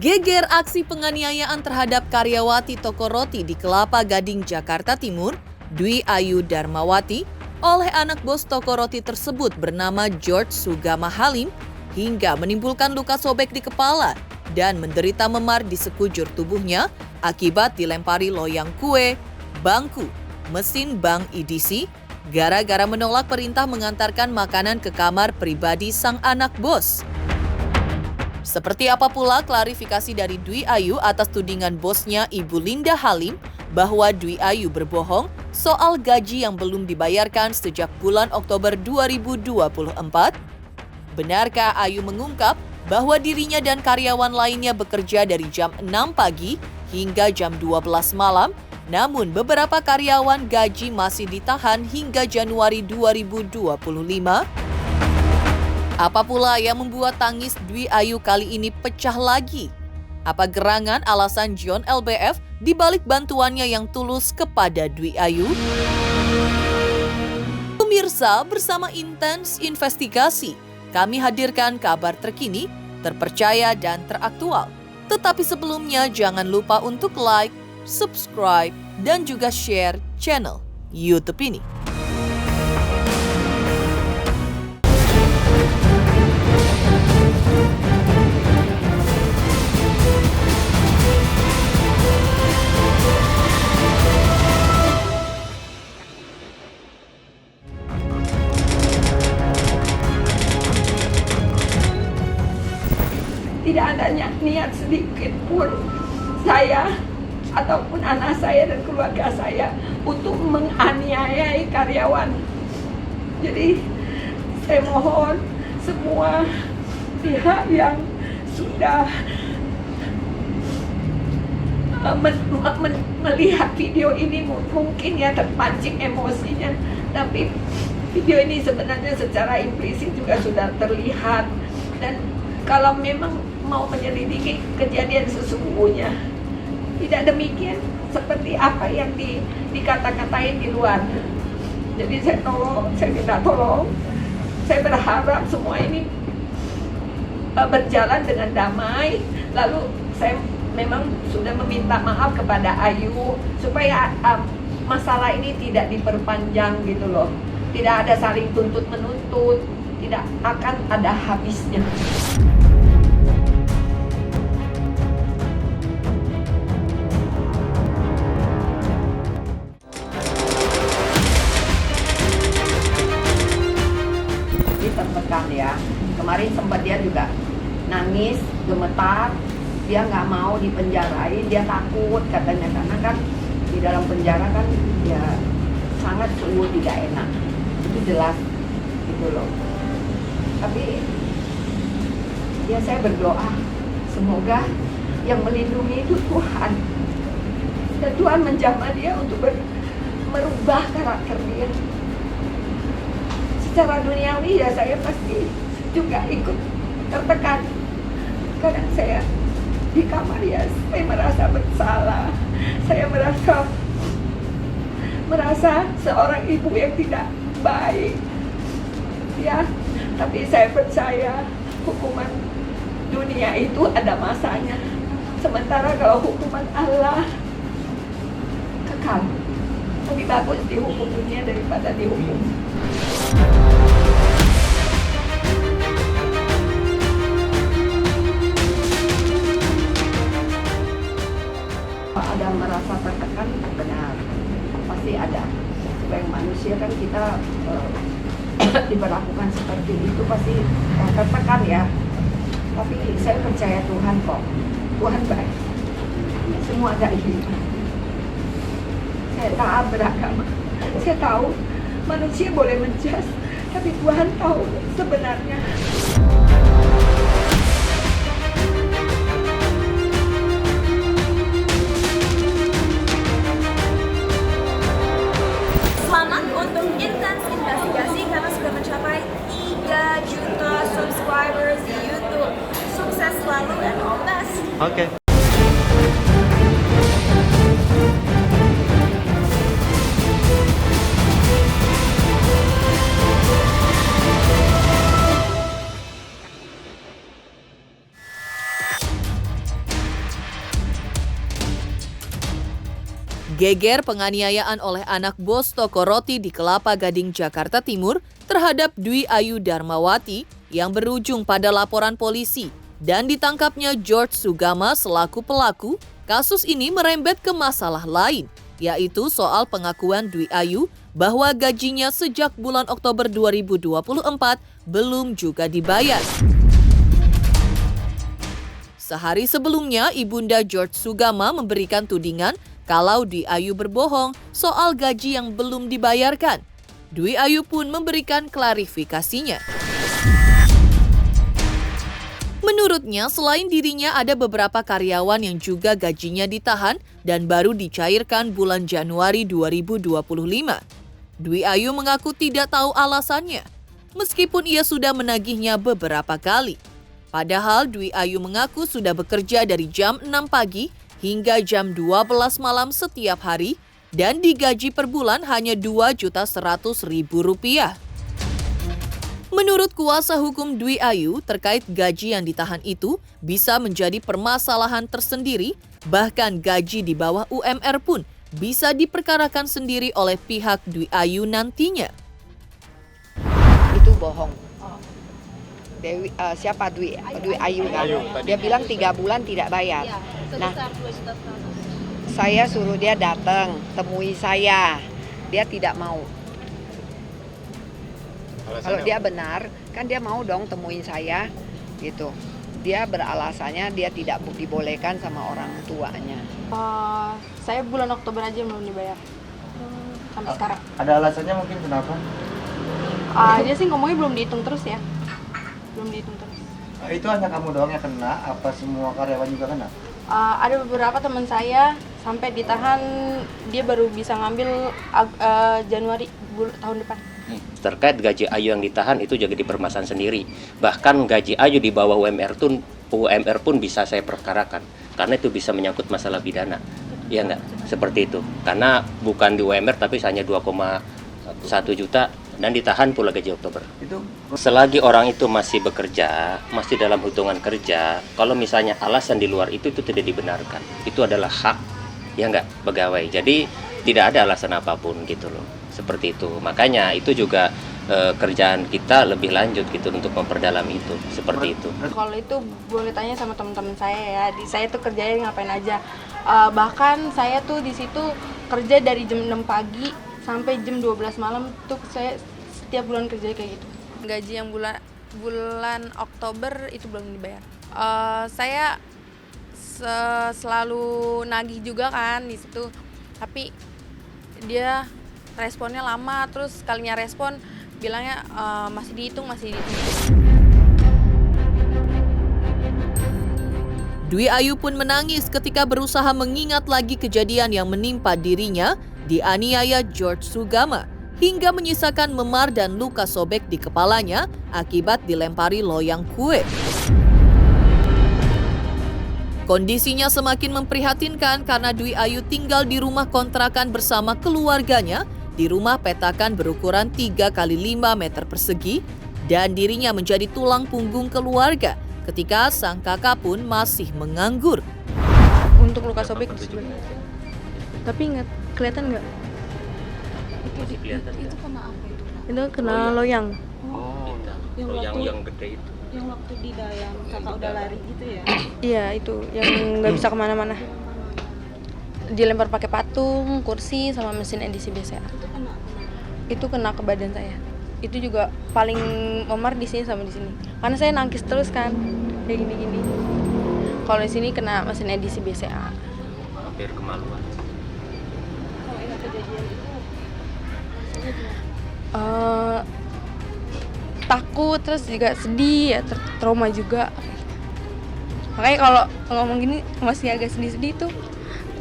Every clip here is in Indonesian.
Geger aksi penganiayaan terhadap karyawati toko roti di Kelapa Gading, Jakarta Timur, Dwi Ayu Darmawati, oleh anak bos toko roti tersebut bernama George Sugama Halim hingga menimbulkan luka sobek di kepala dan menderita memar di sekujur tubuhnya akibat dilempari loyang kue, bangku, mesin bank EDC, gara-gara menolak perintah mengantarkan makanan ke kamar pribadi sang anak bos. Seperti apa pula klarifikasi dari Dwi Ayu atas tudingan bosnya Ibu Linda Halim bahwa Dwi Ayu berbohong soal gaji yang belum dibayarkan sejak bulan Oktober 2024? Benarkah Ayu mengungkap bahwa dirinya dan karyawan lainnya bekerja dari jam 6 pagi hingga jam 12 malam, namun beberapa karyawan gaji masih ditahan hingga Januari 2025? Apa pula yang membuat tangis Dwi Ayu kali ini pecah lagi? Apa gerangan alasan John LBF di balik bantuannya yang tulus kepada Dwi Ayu? Pemirsa, bersama Intens Investigasi, kami hadirkan kabar terkini, terpercaya dan teraktual. Tetapi sebelumnya jangan lupa untuk like, subscribe, dan juga share channel YouTube ini. Tidak ada niat sedikit pun saya ataupun anak saya dan keluarga saya untuk menganiayai karyawan. Jadi saya mohon semua pihak yang sudah melihat video ini mungkin ya terpancing emosinya, tapi video ini sebenarnya secara implisit juga sudah terlihat, dan kalau memang mau menyelidiki kejadian sesungguhnya, tidak demikian seperti apa yang dikata-katain di luar. Jadi saya minta tolong, saya berharap semua ini berjalan dengan damai. Lalu saya memang sudah meminta maaf kepada Ayu supaya masalah ini tidak diperpanjang gitu loh. Tidak ada saling tuntut-menuntut, tidak akan ada habisnya. Tertekan ya, kemarin sempat dia juga nangis, gemetar, dia nggak mau dipenjarain, dia takut katanya, karena kan di dalam penjara kan ya sangat sungguh tidak enak, itu jelas gitu loh. Tapi ya saya berdoa semoga yang melindungi itu Tuhan, dan Tuhan menjamah dia untuk merubah karakter dia. Secara duniawi ya saya pasti juga ikut tertekan. Kadang saya di kamar ya saya merasa bersalah, saya merasa seorang ibu yang tidak baik ya. Tapi saya percaya hukuman dunia itu ada masanya, sementara kalau hukuman Allah kekal. Lebih bagus dihukum dunia daripada dihukum. Ada merasa tertekan, benar, pasti ada. Sebagai manusia kan kita diperlakukan seperti itu pasti tertekan ya. Tapi saya percaya Tuhan kok, Tuhan baik, semua ada hikmah. Saya taat beragama, saya tahu manusia boleh menjudge, tapi Tuhan tahu sebenarnya. Selamat untuk Intens Investigasi karena sudah mencapai 3 juta subscribers di YouTube. Sukses selalu and all the best. Oke. Geger penganiayaan oleh anak bos toko roti di Kelapa Gading, Jakarta Timur terhadap Dwi Ayu Darmawati yang berujung pada laporan polisi dan ditangkapnya George Sugama selaku pelaku. Kasus ini merembet ke masalah lain, yaitu soal pengakuan Dwi Ayu bahwa gajinya sejak bulan Oktober 2024 belum juga dibayar. Sehari sebelumnya, Ibunda George Sugama memberikan tudingan kalau Dwi Ayu berbohong soal gaji yang belum dibayarkan. Dwi Ayu pun memberikan klarifikasinya. Menurutnya, selain dirinya ada beberapa karyawan yang juga gajinya ditahan dan baru dicairkan bulan Januari 2025. Dwi Ayu mengaku tidak tahu alasannya, meskipun ia sudah menagihnya beberapa kali. Padahal Dwi Ayu mengaku sudah bekerja dari jam 6 pagi hingga jam 12 malam setiap hari dan digaji per bulan hanya Rp2.100.000. Menurut kuasa hukum Dwi Ayu, terkait gaji yang ditahan itu bisa menjadi permasalahan tersendiri, bahkan gaji di bawah UMR pun bisa diperkarakan sendiri oleh pihak Dwi Ayu nantinya. Itu bohong. Siapa Dwi Ayu kan? Dia bilang 3 bulan tidak bayar. Nah, saya suruh dia datang, temui saya. Dia tidak mau. Kalau dia benar, kan dia mau dong temuin saya, gitu. Dia beralasannya dia tidak dibolehkan sama orang tuanya. Saya bulan Oktober aja belum dibayar sampai sekarang. Ada alasannya mungkin kenapa? Dia sih ngomongnya belum dihitung terus ya. Belum dihitung terus. Itu hanya kamu doang yang kena, apa semua karyawan juga kena? Ada beberapa teman saya sampai ditahan, dia baru bisa ngambil Januari tahun depan. Terkait gaji Ayu yang ditahan itu juga dipermasalahan sendiri. Bahkan gaji Ayu di bawah UMR pun bisa saya perkarakan. Karena itu bisa menyangkut masalah pidana. Iya enggak? Seperti itu. Karena bukan di UMR tapi hanya 2,1 juta dan ditahan pula gaji Oktober. Selagi orang itu masih bekerja, masih dalam hitungan kerja, kalau misalnya alasan di luar itu tidak dibenarkan. Itu adalah hak, ya enggak, pegawai. Jadi tidak ada alasan apapun gitu loh. Seperti itu. Makanya itu juga kerjaan kita lebih lanjut gitu untuk memperdalam itu. Seperti itu. Kalau itu boleh tanya sama teman-teman saya ya. Saya tuh kerjanya ngapain aja. Bahkan saya tuh di situ kerja dari jam 6 pagi sampai jam 12 malam tuh saya setiap bulan kerja kayak gitu. Gaji yang bulan Oktober itu belum dibayar. Saya selalu nagih juga kan di situ. Tapi dia responnya lama, terus sekalinya respon bilangnya masih dihitung. Dwi Ayu pun menangis ketika berusaha mengingat lagi kejadian yang menimpa dirinya dianiaya George Sugama hingga menyisakan memar dan luka sobek di kepalanya akibat dilempari loyang kue. Kondisinya semakin memprihatinkan karena Dwi Ayu tinggal di rumah kontrakan bersama keluarganya di rumah petakan berukuran 3 x 5 meter persegi dan dirinya menjadi tulang punggung keluarga ketika sang kakak pun masih menganggur. Untuk luka sobek tapi ingat, kelihatan nggak? Itu kena apa itu? Itu kena loyang. Oh, yang gede itu. Yang waktu di dalam kakak udah lari gitu ya? Iya, itu yang nggak bisa kemana-mana. Dilempar pakai patung, kursi, sama mesin edisi BCA. Itu kena ke badan saya. Itu juga paling memar di sini sama di sini. Karena saya nangkis terus kan, kayak gini-gini. Kalau di sini kena mesin edisi BCA. Hampir kemaluan. Kalau ingat kejadian itu, takut, terus juga sedih, ya, trauma juga. Makanya kalau ngomong gini masih agak sedih-sedih tuh.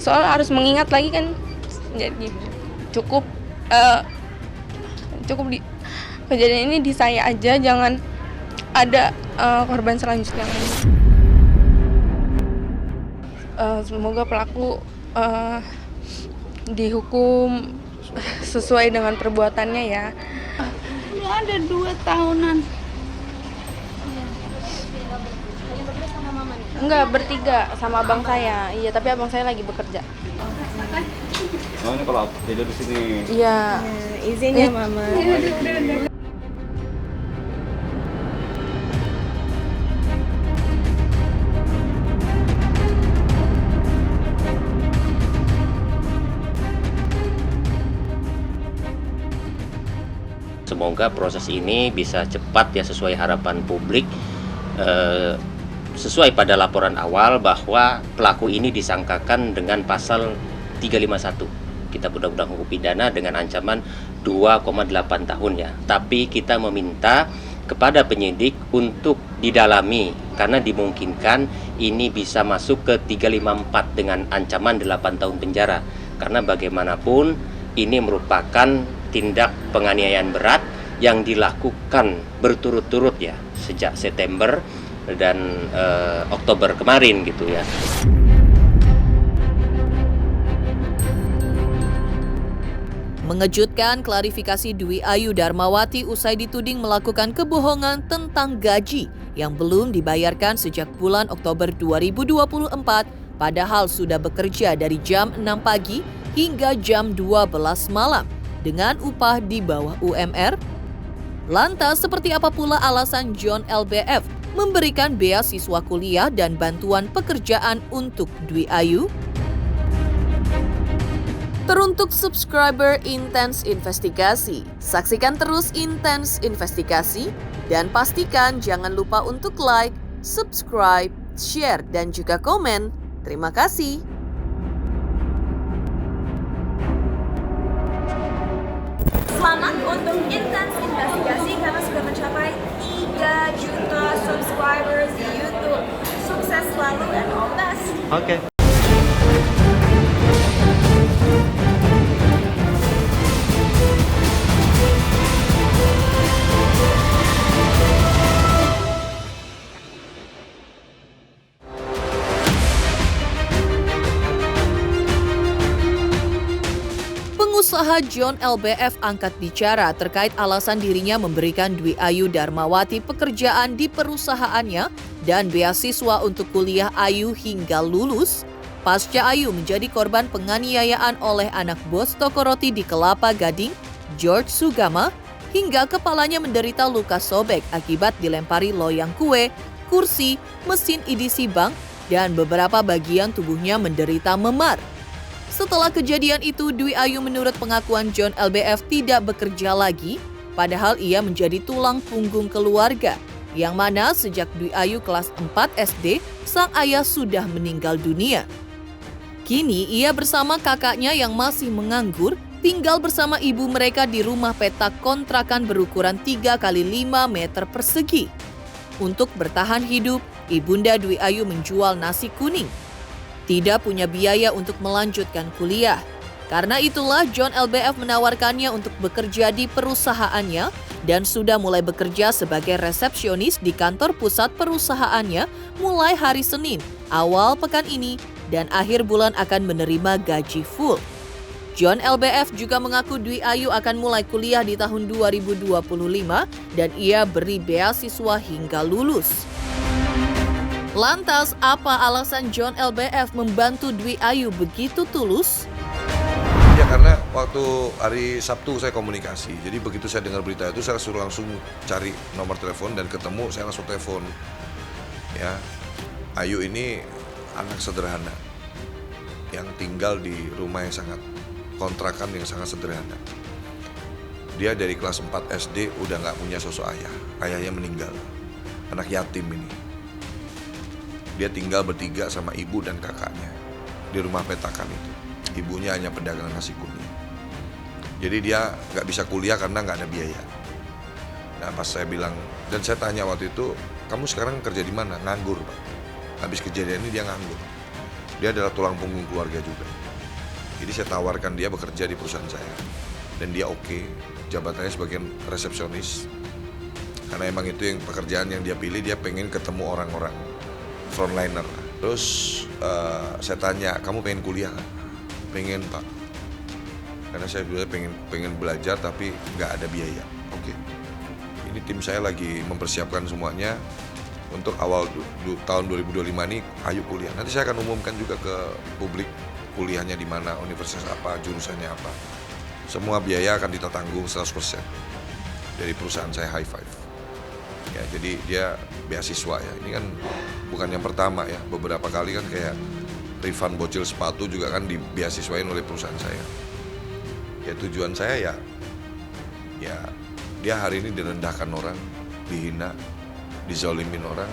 Soal harus mengingat lagi kan, jadi cukup di kejadian ini di saya aja, jangan ada korban selanjutnya lagi. Semoga pelaku dihukum sesuai dengan perbuatannya ya. ada 2 tahunan. Enggak, bertiga sama abang saya. Iya, tapi abang saya lagi bekerja. Oh, ini kalau tidur di sini. Iya. Izin ya mama. Semoga proses ini bisa cepat ya sesuai harapan publik, sesuai pada laporan awal bahwa pelaku ini disangkakan dengan pasal 351 Kitab Undang-Undang Hukum Pidana dengan ancaman 2,8 tahun ya. Tapi kita meminta kepada penyidik untuk didalami karena dimungkinkan ini bisa masuk ke 354 dengan ancaman 8 tahun penjara. Karena bagaimanapun ini merupakan tindak penganiayaan berat yang dilakukan berturut-turut ya sejak September dan Oktober kemarin gitu ya. Mengejutkan klarifikasi Dwi Ayu Darmawati usai dituding melakukan kebohongan tentang gaji yang belum dibayarkan sejak bulan Oktober 2024, padahal sudah bekerja dari jam 6 pagi hingga jam 12 malam dengan upah di bawah UMR. Lantas, seperti apa pula alasan John LBF memberikan beasiswa kuliah dan bantuan pekerjaan untuk Dwi Ayu? Teruntuk subscriber Intense Investigasi, saksikan terus Intense Investigasi dan pastikan jangan lupa untuk like, subscribe, share, dan juga komen. Terima kasih. Selamat untuk Intense Investigasi karena sudah mencapai 3 juta subscribers di YouTube. Sukses selalu and all the best. Oke. Pengusaha John LBF angkat bicara terkait alasan dirinya memberikan Dwi Ayu Darmawati pekerjaan di perusahaannya dan beasiswa untuk kuliah Ayu hingga lulus. Pasca Ayu menjadi korban penganiayaan oleh anak bos toko roti di Kelapa Gading, George Sugama, hingga kepalanya menderita luka sobek akibat dilempari loyang kue, kursi, mesin edisi bank, dan beberapa bagian tubuhnya menderita memar. Setelah kejadian itu, Dwi Ayu menurut pengakuan John LBF tidak bekerja lagi, padahal ia menjadi tulang punggung keluarga, yang mana sejak Dwi Ayu kelas 4 SD, sang ayah sudah meninggal dunia. Kini ia bersama kakaknya yang masih menganggur, tinggal bersama ibu mereka di rumah petak kontrakan berukuran 3 x 5 meter persegi. Untuk bertahan hidup, ibunda Dwi Ayu menjual nasi kuning. Tidak punya biaya untuk melanjutkan kuliah. Karena itulah John LBF menawarkannya untuk bekerja di perusahaannya dan sudah mulai bekerja sebagai resepsionis di kantor pusat perusahaannya mulai hari Senin, awal pekan ini, dan akhir bulan akan menerima gaji full. John LBF juga mengaku Dwi Ayu akan mulai kuliah di tahun 2025 dan ia beri beasiswa hingga lulus. Lantas, apa alasan John LBF membantu Dwi Ayu begitu tulus? Ya karena waktu hari Sabtu saya komunikasi, jadi begitu saya dengar berita itu saya suruh langsung cari nomor telepon dan ketemu, saya langsung telepon. Ya, Ayu ini anak sederhana yang tinggal di rumah yang sangat kontrakan yang sangat sederhana. Dia dari kelas 4 SD udah nggak punya sosok ayah, ayahnya meninggal, anak yatim ini. Dia tinggal bertiga sama ibu dan kakaknya di rumah petakan itu. Ibunya hanya pedagang nasi kuning. Jadi dia nggak bisa kuliah karena nggak ada biaya. Nah pas saya bilang, dan saya tanya waktu itu, kamu sekarang kerja di mana? Nganggur Pak. Habis kejadian ini dia nganggur. Dia adalah tulang punggung keluarga juga. Jadi saya tawarkan dia bekerja di perusahaan saya. Dan dia oke, jabatannya sebagai resepsionis. Karena emang itu yang pekerjaan yang dia pilih, dia pengen ketemu orang-orang frontliner. Terus saya tanya, kamu pengen kuliah nggak? Pengen Pak. Karena saya pengen belajar tapi nggak ada biaya. Oke. Ini tim saya lagi mempersiapkan semuanya untuk awal tahun 2025 ini Ayu kuliah. Nanti saya akan umumkan juga ke publik kuliahnya di mana, universitas apa, jurusannya apa. Semua biaya akan kita tanggung 100% dari perusahaan saya High Five. Ya, jadi dia beasiswa ya. Ini kan bukan yang pertama ya. Beberapa kali kan kayak refund bocil sepatu juga kan dibeasiswain oleh perusahaan saya. Ya tujuan saya ya dia hari ini direndahkan orang, dihina, dizalimin orang.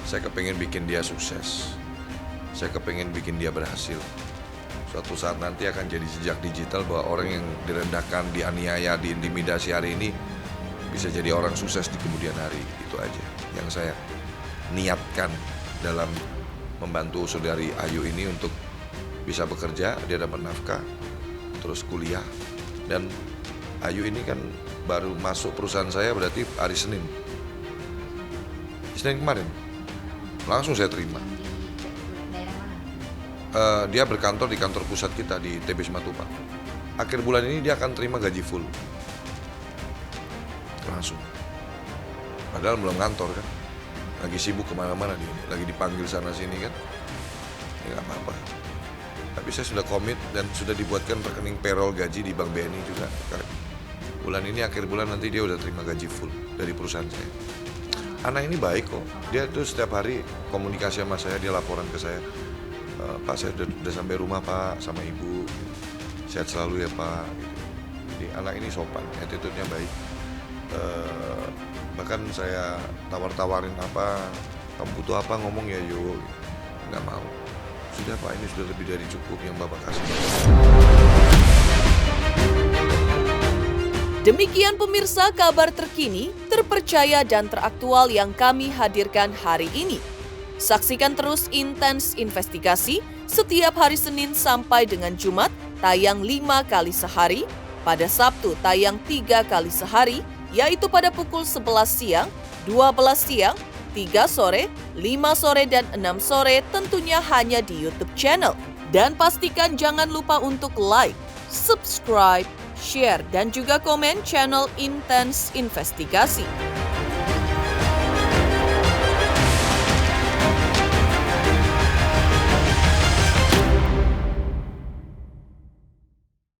Saya kepengen bikin dia sukses. Saya kepengen bikin dia berhasil. Suatu saat nanti akan jadi jejak digital bahwa orang yang direndahkan, dianiaya, diintimidasi hari ini bisa jadi orang sukses di kemudian hari. Itu aja yang saya niatkan dalam membantu saudari Ayu ini untuk bisa bekerja, dia dapat nafkah, terus kuliah. Dan Ayu ini kan baru masuk perusahaan saya berarti hari Senin kemarin, langsung saya terima. Dia berkantor di kantor pusat kita di TB Simatupang. Akhir bulan ini dia akan terima gaji full. Langsung. Padahal belum kantor kan. Lagi sibuk kemana-mana dia. Lagi dipanggil sana sini kan. Ya gak apa-apa. Tapi saya sudah komit dan sudah dibuatkan rekening payroll gaji di Bank BNI juga. Bulan ini akhir bulan nanti dia udah terima gaji full dari perusahaan saya. Anak ini baik kok. Dia tuh setiap hari komunikasi sama saya, dia laporan ke saya. Pak, saya udah sampai rumah Pak, sama Ibu. Sehat selalu ya Pak. Jadi anak ini sopan, attitude-nya baik. Bahkan saya tawar-tawarin apa, kamu butuh apa ngomong ya yuk. Nggak mau. Sudah Pak, ini sudah lebih dari cukup yang Bapak kasih. Demikian pemirsa kabar terkini, terpercaya dan teraktual yang kami hadirkan hari ini. Saksikan terus Intens Investigasi setiap hari Senin sampai dengan Jumat tayang 5 kali sehari, pada Sabtu tayang 3 kali sehari, yaitu pada pukul 11 siang, 12 siang, 3 sore, 5 sore, dan 6 sore tentunya hanya di YouTube channel. Dan pastikan jangan lupa untuk like, subscribe, share, dan juga komen channel Intens Investigasi.